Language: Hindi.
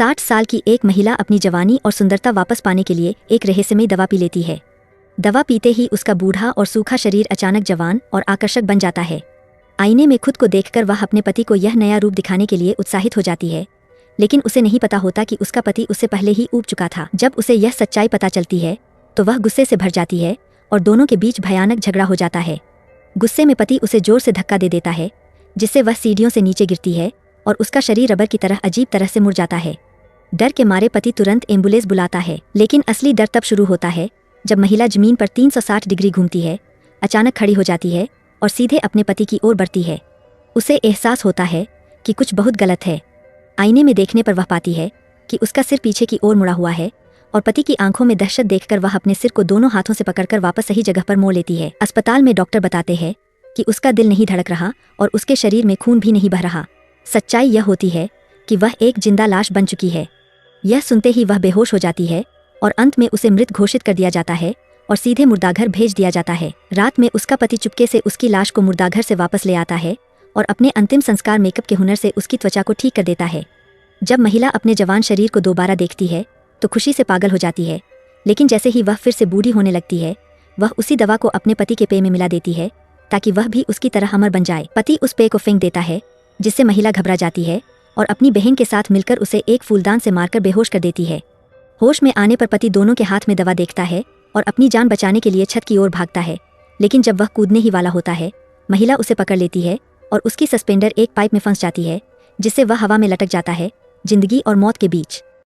60 साल की एक महिला अपनी जवानी और सुंदरता वापस पाने के लिए एक रहस्यमयी दवा पी लेती है। दवा पीते ही उसका बूढ़ा और सूखा शरीर अचानक जवान और आकर्षक बन जाता है। आईने में खुद को देखकर वह अपने पति को यह नया रूप दिखाने के लिए उत्साहित हो जाती है, लेकिन उसे नहीं पता होता कि उसका पति उससे पहले ही ऊब चुका था। जब उसे यह सच्चाई पता चलती है तो वह गुस्से से भर जाती है और दोनों के बीच भयानक झगड़ा हो जाता है। गुस्से में पति उसे जोर से धक्का दे देता है, जिससे वह सीढ़ियों से नीचे गिरती है और उसका शरीर रबर की तरह अजीब तरह से मुड़ जाता है। डर के मारे पति तुरंत एम्बुलेंस बुलाता है, लेकिन असली डर तब शुरू होता है जब महिला जमीन पर 360 डिग्री घूमती है, अचानक खड़ी हो जाती है और सीधे अपने पति की ओर बढ़ती है। उसे एहसास होता है कि कुछ बहुत गलत है। आईने में देखने पर वह पाती है कि उसका सिर पीछे की ओर मुड़ा हुआ है और पति की आंखों में दहशत देखकर वह अपने सिर को दोनों हाथों से पकड़कर वापस सही जगह पर मोड़ लेती है। अस्पताल में डॉक्टर बताते हैं कि उसका दिल नहीं धड़क रहा और उसके शरीर में खून भी नहीं बह रहा। सच्चाई यह होती है कि वह एक जिंदा लाश बन चुकी है। यह सुनते ही वह बेहोश हो जाती है और अंत में उसे मृत घोषित कर दिया जाता है और सीधे मुर्दाघर भेज दिया जाता है। रात में उसका पति चुपके से उसकी लाश को मुर्दाघर से वापस ले आता है और अपने अंतिम संस्कार मेकअप के हुनर से उसकी त्वचा को ठीक कर देता है। जब महिला अपने जवान शरीर को दोबारा देखती है तो खुशी से पागल हो जाती है, लेकिन जैसे ही वह फिर से बूढ़ी होने लगती है, वह उसी दवा को अपने पति के पेय में मिला देती है ताकि वह भी उसकी तरह अमर बन जाए। पति उस पेय को फेंक देता है, जिससे महिला घबरा जाती है और अपनी बहन के साथ मिलकर उसे एक फूलदान से मारकर बेहोश कर देती है। होश में आने पर पति दोनों के हाथ में दवा देखता है और अपनी जान बचाने के लिए छत की ओर भागता है, लेकिन जब वह कूदने ही वाला होता है, महिला उसे पकड़ लेती है और उसकी सस्पेंडर एक पाइप में फंस जाती है, जिससे वह हवा में लटक जाता है, जिंदगी और मौत के बीच।